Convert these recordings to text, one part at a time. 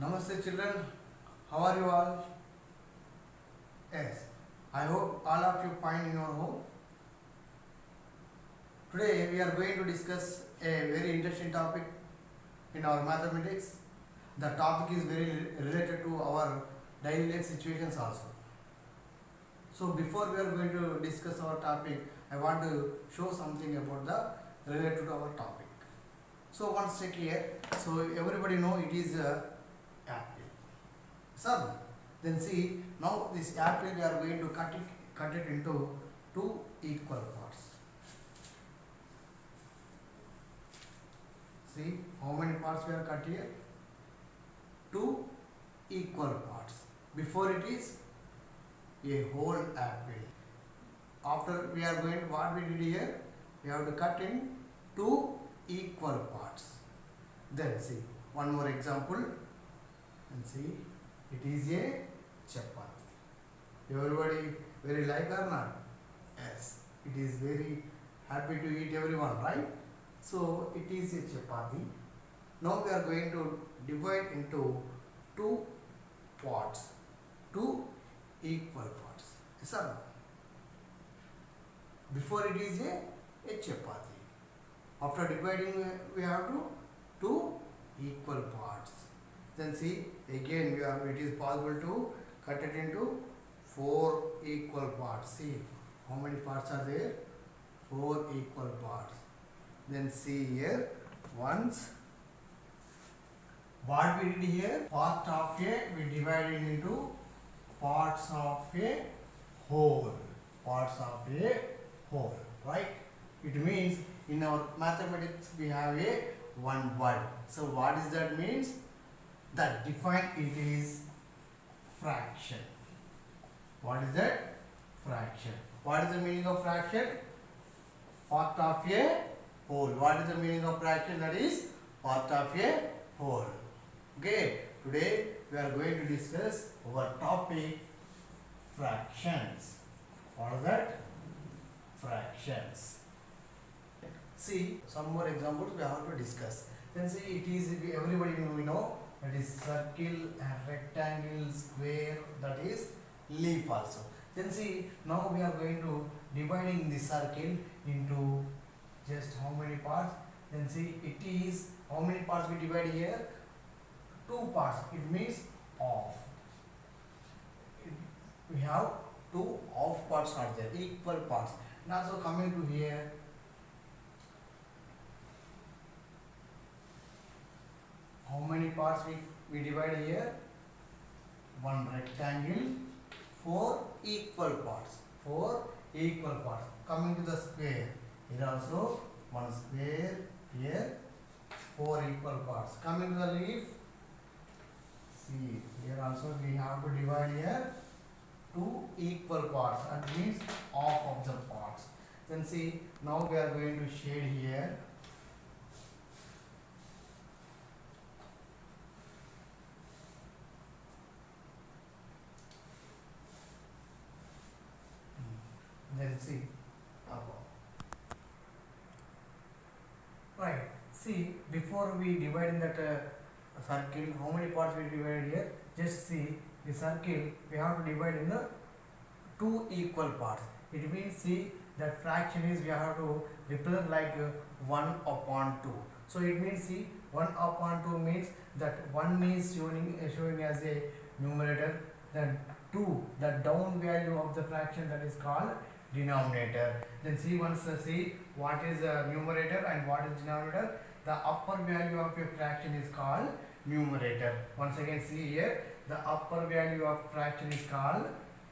Namaste children, how are you all? Yes, I hope all of you fine in your home. Today we are going to discuss a very interesting topic in our mathematics. The topic is very related to our daily life situations also. So before we are going to discuss our topic, I want to show something about the related to our topic. So once check here, so everybody know it is a apple. So then see, now this apple we are going to cut it into two equal parts. See how many parts we are cut here? Two equal parts. Before it is a whole apple. After we are going to what we did here, we have to cut in two equal parts. Then see one more example and see it is a chapati. Everybody very like or not? Yes, it is very happy to eat everyone, right? So it is a chapati. Now we are going to divide into two parts, two equal parts. Yes or no? Before it is a chapati. After dividing we have to two equal parts. Then see again it is possible to cut it into four equal parts. See how many parts are there? Four equal parts. Then see here once what we did here, part of a we divided into parts of a whole. Parts of a whole, right? It means in our mathematics we have a one word. So what is that means? That define it is fraction. What is that? Fraction. What is the meaning of fraction? Part of a whole. What is the meaning of fraction? That is part of a whole. Okay. Today we are going to discuss our topic fractions. What is that? Fractions. See some more examples we have to discuss. Then see it is everybody know that is circle and rectangle, square, that is leaf also. Then see now we are going to dividing the circle into just how many parts. Then see it is how many parts we divide here? Two parts. It means half. We have two half parts are there, equal parts. Now so coming to here, how many parts we divide here? One rectangle, four equal parts. Four equal parts. Coming to the square, here also one square, here four equal parts. Coming to the leaf, see here also we have to divide here two equal parts. That means half of the parts. Then see now we are going to shade here. Then see above. Right. See before we divide in that circle, how many parts we divide here? Just see the circle we have to divide in the two equal parts. It means see that fraction is we have to represent like 1 upon 2. So it means see 1 upon 2 means that 1 is showing as a numerator, then 2 the down value of the fraction, that is called denominator. Then see once see what is numerator and what is denominator. The upper value of a fraction is called numerator. Once again see here the upper value of fraction is called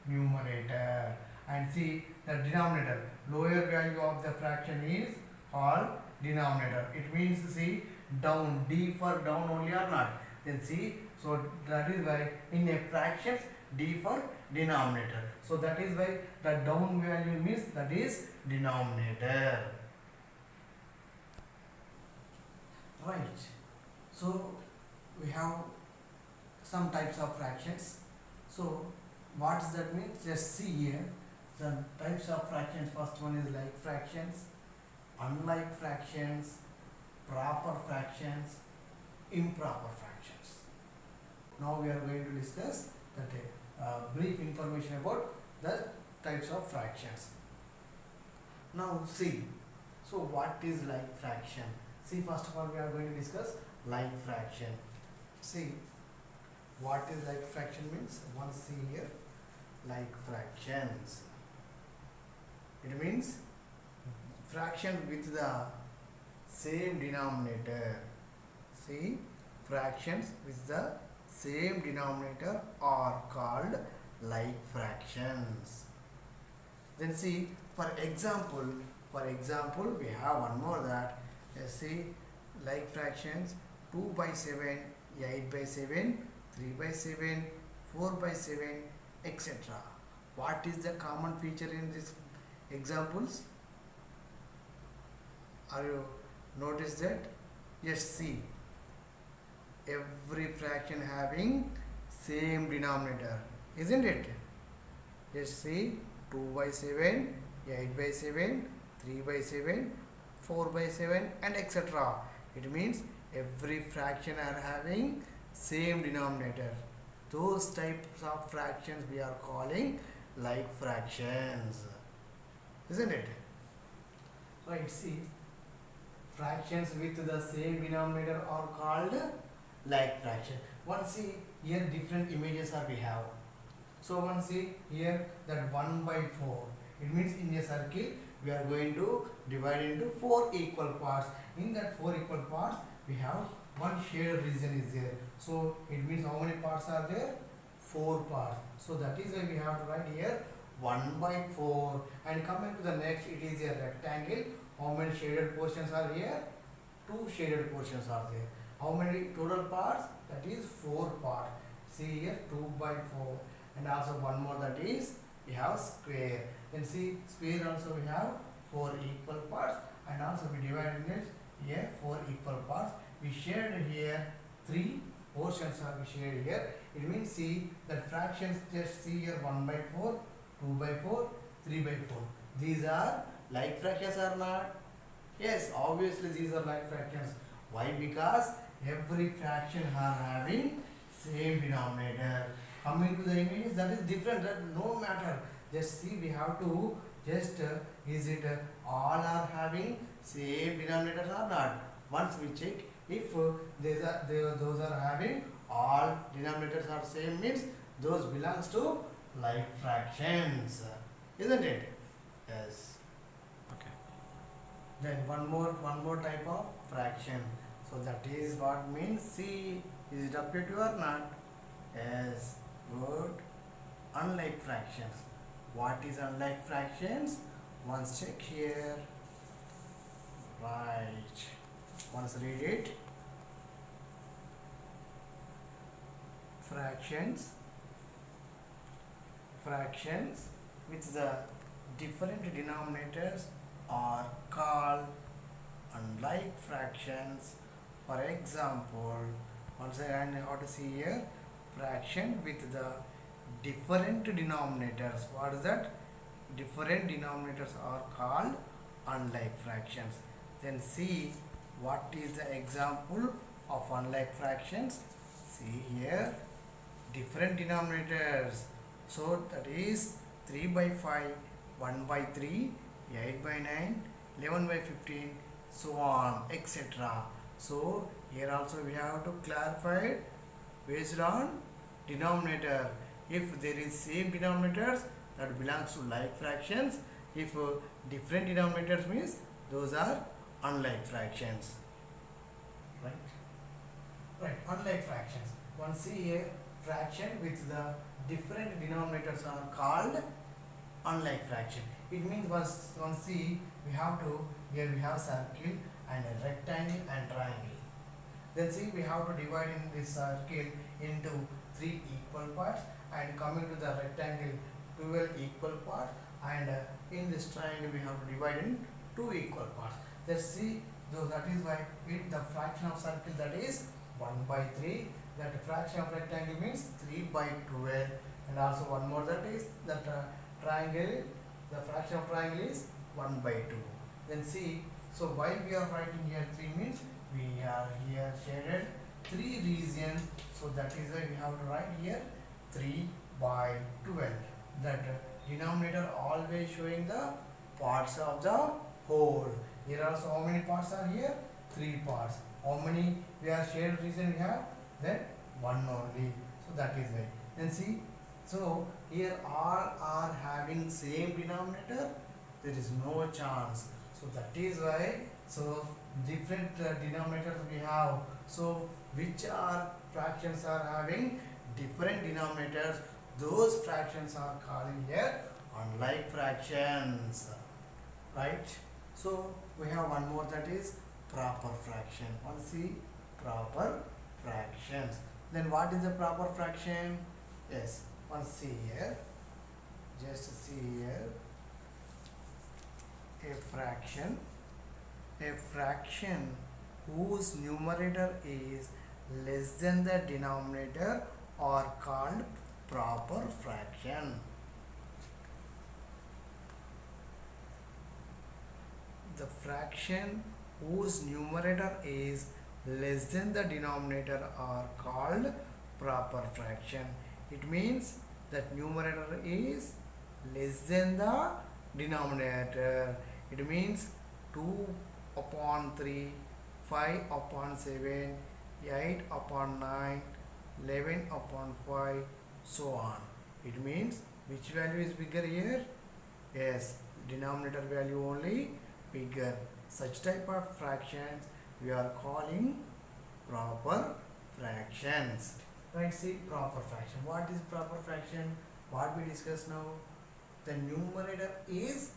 numerator, and see the denominator, lower value of the fraction is called denominator. It means see down, D for down only or not. Then see so that is why in a fractions D for denominator. So that is why the down value means that is denominator. Right. So we have some types of fractions. So what does that mean? Just see here the types of fractions. First one is like fractions, unlike fractions, proper fractions, improper fractions. Now we are going to discuss that brief information about the types of fractions. Now see, so what is like fraction? See, first of all we are going to discuss like fraction. See, what is like fraction means? Once see here, like fractions. It means fraction with the same denominator. See, fractions with the same denominator are called like fractions. Then see, for example we have one more that see like fractions 2 by 7, 8 by 7, 3 by 7, 4 by 7, etc. What is the common feature in these examples? Are you notice that? Yes, see, every fraction having same denominator, isn't it? Yes, see, 2 by 7, 8 by 7, 3 by 7, 4 by 7 and etc. It means every fraction are having same denominator. Those types of fractions we are calling like fractions, isn't it? Right, see, fractions with the same denominator are called like fraction. One see here different images are we have. So one see here that 1 by 4. It means in a circle we are going to divide into 4 equal parts. In that 4 equal parts we have one shared region is there. So it means how many parts are there? 4 parts. So that is why we have to write here 1 by 4. And coming to the next, it is a rectangle. How many shaded portions are here? 2 shaded portions are there. How many total parts? That is 4 parts. See here 2 by 4. And also one more, that is we have square. Then see, square also we have 4 equal parts, and also we divided it here 4 equal parts. We shared here 3 portions are we shared here. It means see that fractions, just see here 1 by 4, 2 by 4, 3 by 4. These are like fractions or not? Yes, obviously these are like fractions. Why? Because every fraction are having same denominator. Coming to the images, that is different, that no matter. Just see, we have to just is it all are having same denominators or not. Once we check if those are having all denominators are same, means those belongs to like fractions, isn't it? Yes. Okay. Then one more type of fraction. So that is what means. See, is it appear to you or not? Yes. Good. Unlike fractions. What is unlike fractions? Once check here. Right. Once read it. Fractions with the different denominators are called unlike fractions. For example, once again how to see here, fraction with the different denominators. What is that? Different denominators are called unlike fractions. Then see what is the example of unlike fractions. See here, different denominators. So that is 3 by 5, 1 by 3, 8 by 9, 11 by 15, so on, etc. So here also we have to clarify based on denominator. If there is same denominators, that belongs to like fractions. If different denominators, means those are unlike fractions. Right, unlike fractions. One see here, fraction with the different denominators are called unlike fraction. It means one see, we have to, here we have circle and a rectangle and triangle. Then see, we have to divide in this circle into 3 equal parts, and coming to the rectangle 12 equal parts, and in this triangle we have to divide in 2 equal parts. Let's see, so that is why the fraction of circle, that is 1 by 3. That fraction of rectangle means 3 by 12, and also one more, that is that triangle, the fraction of triangle is 1 by 2. Then see, so why we are writing here 3 means we are here shaded 3 regions, so that is why we have to write here 3 by 12. That denominator always showing the parts of the whole. Here also how many parts are here? 3 parts. How many we are shared region we have? Then 1 only. So that is why. Then see, so here all are having same denominator. There is no chance. So that is why, so different denominators we have. So which are fractions are having different denominators, those fractions are calling here unlike fractions, right? So we have one more, that is proper fraction. One see proper fractions. Then what is the proper fraction? Yes, one see here, just see here, a fraction whose numerator is less than the denominator are called proper fraction. The fraction whose numerator is less than the denominator are called proper fraction. It means that numerator is less than the denominator. It means 2 upon 3, 5 upon 7, 8 upon 9, 11 upon 5, so on. It means which value is bigger here? Yes, denominator value only bigger. Such type of fractions we are calling proper fractions. Right, see proper fraction. What is proper fraction? What we discuss now? The numerator is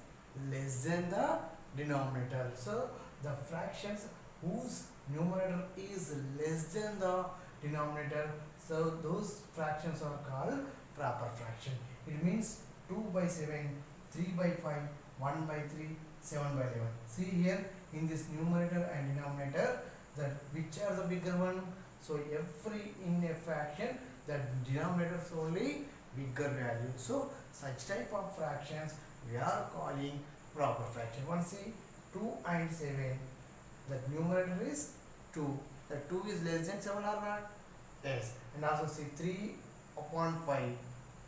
less than the denominator. So the fractions whose numerator is less than the denominator, so those fractions are called proper fraction. It means 2 by 7, 3 by 5, 1 by 3, 7 by 11. See here in this numerator and denominator, that which are the bigger one? So every in a fraction, the denominator is only bigger value. So such type of fractions we are calling proper fraction. One see 2 and 7, the numerator is 2. The 2 is less than 7 or not? Yes. And also see 3 upon 5,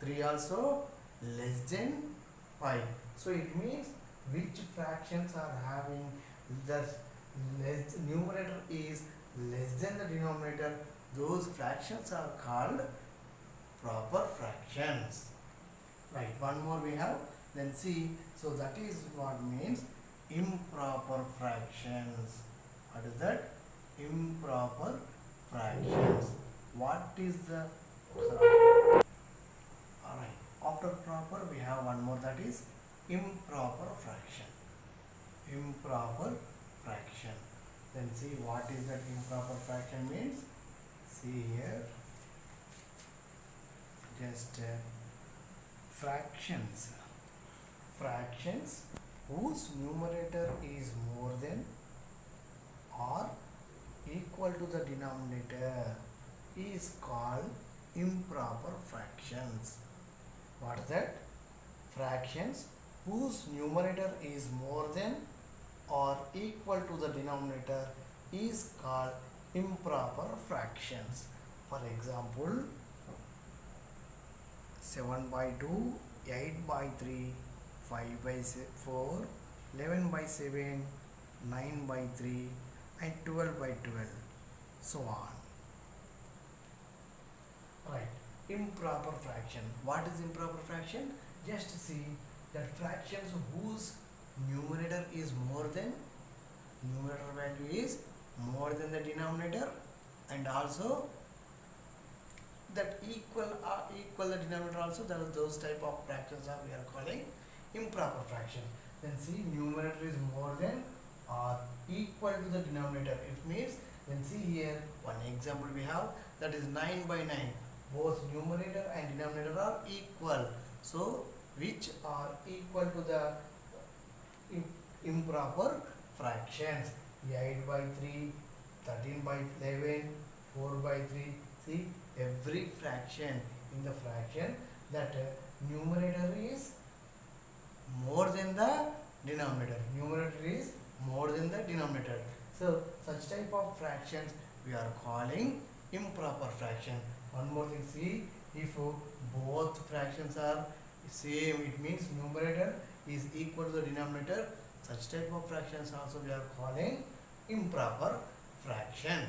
3 also less than 5. So it means which fractions are having the numerator is less than the denominator, those fractions are called proper fractions. Right, one more we have. Then see, so that is what means improper fractions. What is that? Improper fractions. What is the, alright, after proper we have one more, that is improper fraction. Improper fraction. Then see what is that improper fraction means. See here, just fractions whose numerator is more than or equal to the denominator is called improper fractions. What is that? Fractions whose numerator is more than or equal to the denominator is called improper fractions. For example, 7 by 2, 8 by 3, 5 by 4, 11 by 7, 9 by 3 and 12 by 12, so on. Right, improper fraction. What is improper fraction? Just see that fractions whose numerator is more than, numerator value is more than the denominator, and also that equal the denominator also, those type of fractions are we are calling improper fraction. Then see numerator is more than or equal to the denominator. It means, then see here one example we have, that is 9 by 9. Both numerator and denominator are equal. So which are equal to the improper fractions. 8 by 3, 13 by 11, 4 by 3. See every fraction in the fraction that numerator is more than the denominator. Numerator is more than the denominator. So such type of fractions we are calling improper fraction. One more thing, see, if both fractions are same, it means numerator is equal to the denominator. Such type of fractions also we are calling improper fraction.